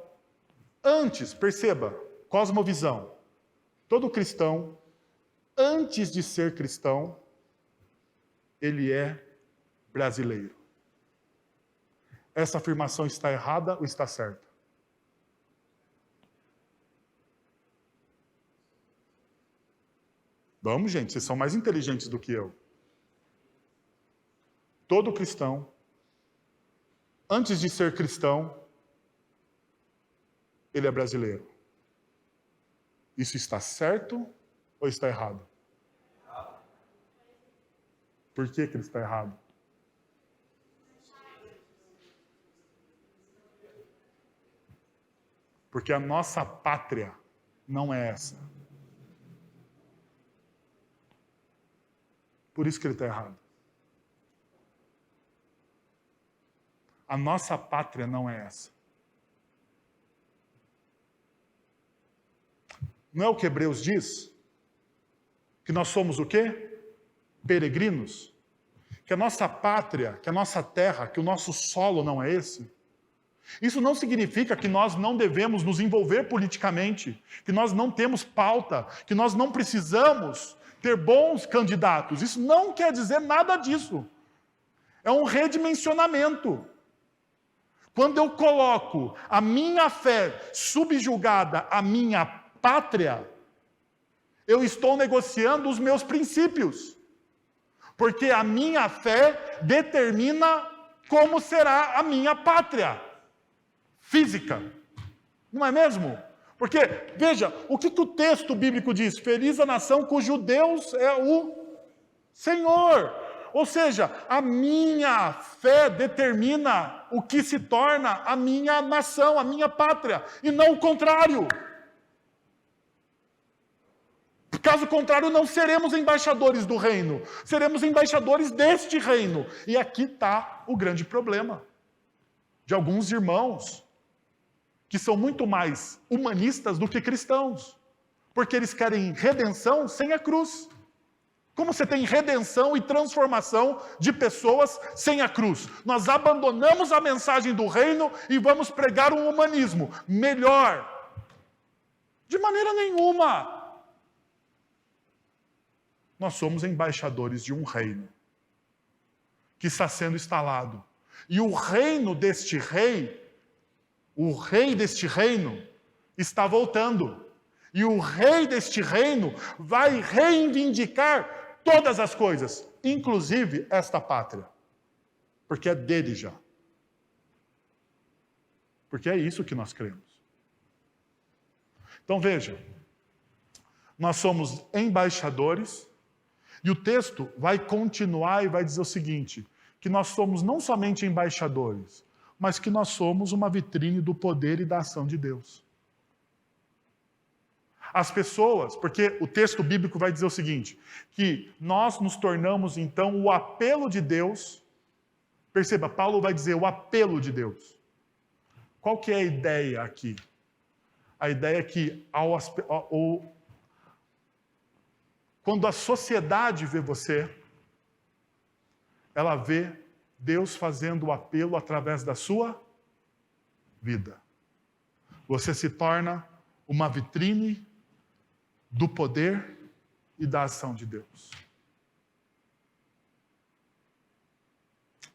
antes, perceba, cosmovisão, todo cristão, antes de ser cristão, ele é brasileiro. Essa afirmação está errada ou está certa? Vamos, gente, vocês são mais inteligentes do que eu. Todo cristão, antes de ser cristão, ele é brasileiro. Isso está certo ou está errado? Por que ele está errado? Porque a nossa pátria não é essa. Por isso que ele está errado. A nossa pátria não é essa. Não é o que Hebreus diz? Que nós somos o quê? Peregrinos? Que a nossa pátria, que a nossa terra, que o nosso solo não é esse? Isso não significa que nós não devemos nos envolver politicamente, que nós não temos pauta, que nós não precisamos ter bons candidatos. Isso não quer dizer nada disso. É um redimensionamento. Quando eu coloco a minha fé subjugada à minha pátria, eu estou negociando os meus princípios. Porque a minha fé determina como será a minha pátria física. Não é mesmo? Porque, veja, o que o texto bíblico diz? Feliz a nação cujo Deus é o Senhor. Ou seja, a minha fé determina o que se torna a minha nação, a minha pátria, e não o contrário. Caso contrário, não seremos embaixadores do reino, seremos embaixadores deste reino. E aqui está o grande problema de alguns irmãos que são muito mais humanistas do que cristãos, porque eles querem redenção sem a cruz. Como você tem redenção e transformação de pessoas sem a cruz? Nós abandonamos a mensagem do reino e vamos pregar um humanismo melhor. De maneira nenhuma. Nós somos embaixadores de um reino que está sendo instalado. E o reino deste rei, o rei deste reino, está voltando. E o rei deste reino vai reivindicar todas as coisas, inclusive esta pátria. Porque é dele já. Porque é isso que nós cremos. Então veja, nós somos embaixadores, e o texto vai continuar e vai dizer o seguinte, que nós somos não somente embaixadores, mas que nós somos uma vitrine do poder e da ação de Deus. As pessoas, porque o texto bíblico vai dizer o seguinte, que nós nos tornamos então o apelo de Deus. Perceba, Paulo vai dizer o apelo de Deus. Qual que é a ideia aqui? A ideia é que quando a sociedade vê você, ela vê Deus fazendo o apelo através da sua vida. Você se torna uma vitrine do poder e da ação de Deus.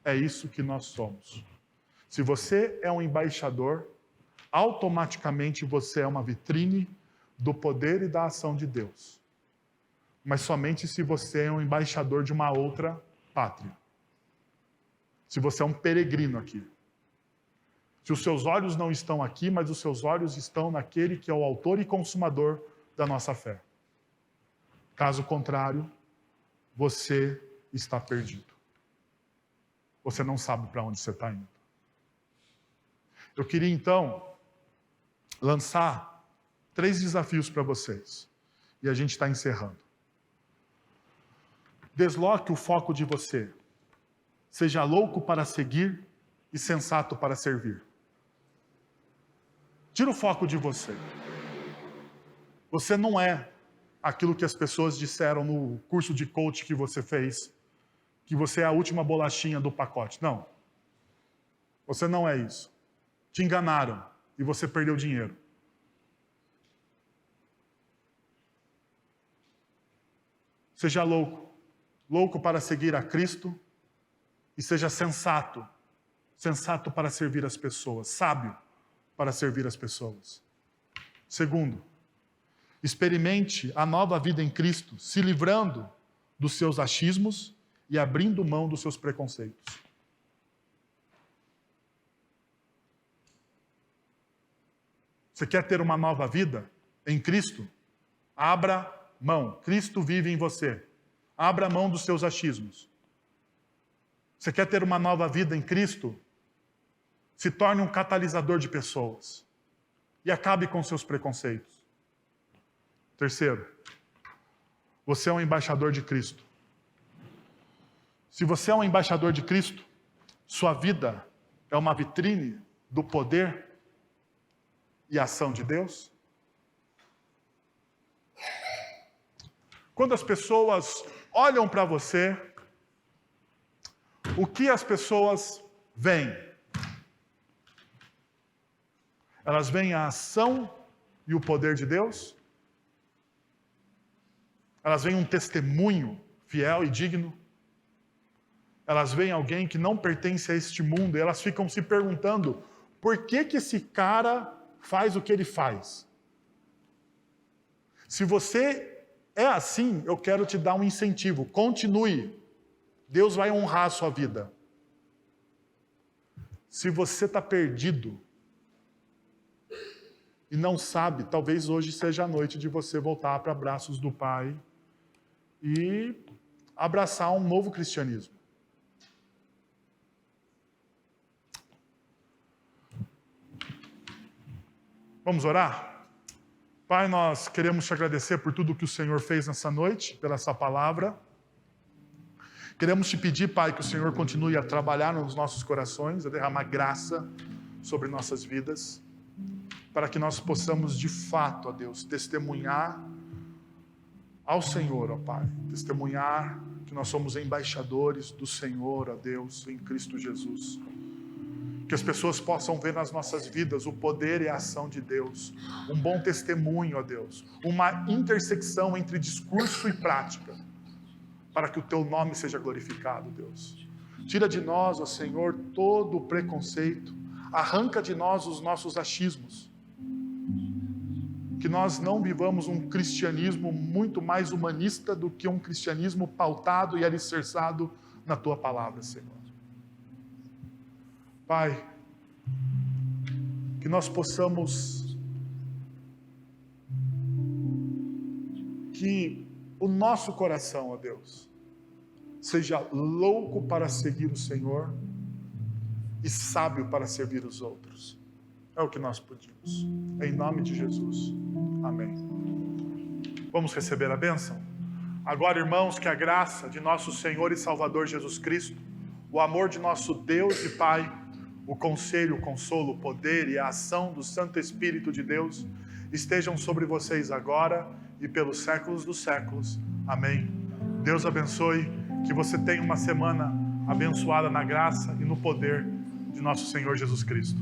É isso que nós somos. Se você é um embaixador, automaticamente você é uma vitrine do poder e da ação de Deus. Mas somente se você é um embaixador de uma outra pátria. Se você é um peregrino aqui. Se os seus olhos não estão aqui, mas os seus olhos estão naquele que é o autor e consumador da nossa fé. Caso contrário, você está perdido. Você não sabe para onde você está indo. Eu queria então lançar 3 desafios para vocês. E a gente está encerrando. Desloque o foco de você. Seja louco para seguir e sensato para servir. Tira o foco de você. Você não é aquilo que as pessoas disseram no curso de coach que você fez, que você é a última bolachinha do pacote. Não. Você não é isso. Te enganaram e você perdeu dinheiro. Seja louco. Louco para seguir a Cristo e seja sensato. Sensato para servir as pessoas. Sábio para servir as pessoas. Segundo, experimente a nova vida em Cristo, se livrando dos seus achismos e abrindo mão dos seus preconceitos. Você quer ter uma nova vida em Cristo? Abra mão. Cristo vive em você. Abra mão dos seus achismos. Você quer ter uma nova vida em Cristo? Se torne um catalisador de pessoas. E acabe com seus preconceitos. Terceiro, você é um embaixador de Cristo. Se você é um embaixador de Cristo, sua vida é uma vitrine do poder e ação de Deus. Quando as pessoas olham para você, o que as pessoas veem? Elas veem a ação e o poder de Deus? Elas veem um testemunho fiel e digno? Elas veem alguém que não pertence a este mundo e elas ficam se perguntando por que esse cara faz o que ele faz? Se você é assim, eu quero te dar um incentivo. Continue. Deus vai honrar a sua vida. Se você está perdido e não sabe, talvez hoje seja a noite de você voltar para braços do Pai e abraçar um novo cristianismo. Vamos orar? Pai, nós queremos te agradecer por tudo que o Senhor fez nessa noite, pela essa palavra. Queremos te pedir, Pai, que o Senhor continue a trabalhar nos nossos corações, a derramar graça sobre nossas vidas, para que nós possamos, de fato, ó Deus, testemunhar ao Senhor, ó Pai, testemunhar que nós somos embaixadores do Senhor, ó Deus, em Cristo Jesus. Que as pessoas possam ver nas nossas vidas o poder e a ação de Deus, um bom testemunho, ó Deus, uma intersecção entre discurso e prática, para que o Teu nome seja glorificado, Deus. Tira de nós, ó Senhor, todo o preconceito, arranca de nós os nossos achismos, que nós não vivamos um cristianismo muito mais humanista do que um cristianismo pautado e alicerçado na Tua palavra, Senhor. Pai, que nós possamos, que o nosso coração, ó Deus, seja louco para seguir o Senhor e sábio para servir os outros. É o que nós pedimos. Em nome de Jesus. Amém. Vamos receber a bênção? Agora, irmãos, que a graça de nosso Senhor e Salvador Jesus Cristo, o amor de nosso Deus e Pai, o conselho, o consolo, o poder e a ação do Santo Espírito de Deus estejam sobre vocês agora e pelos séculos dos séculos. Amém. Deus abençoe, que você tenha uma semana abençoada na graça e no poder de nosso Senhor Jesus Cristo.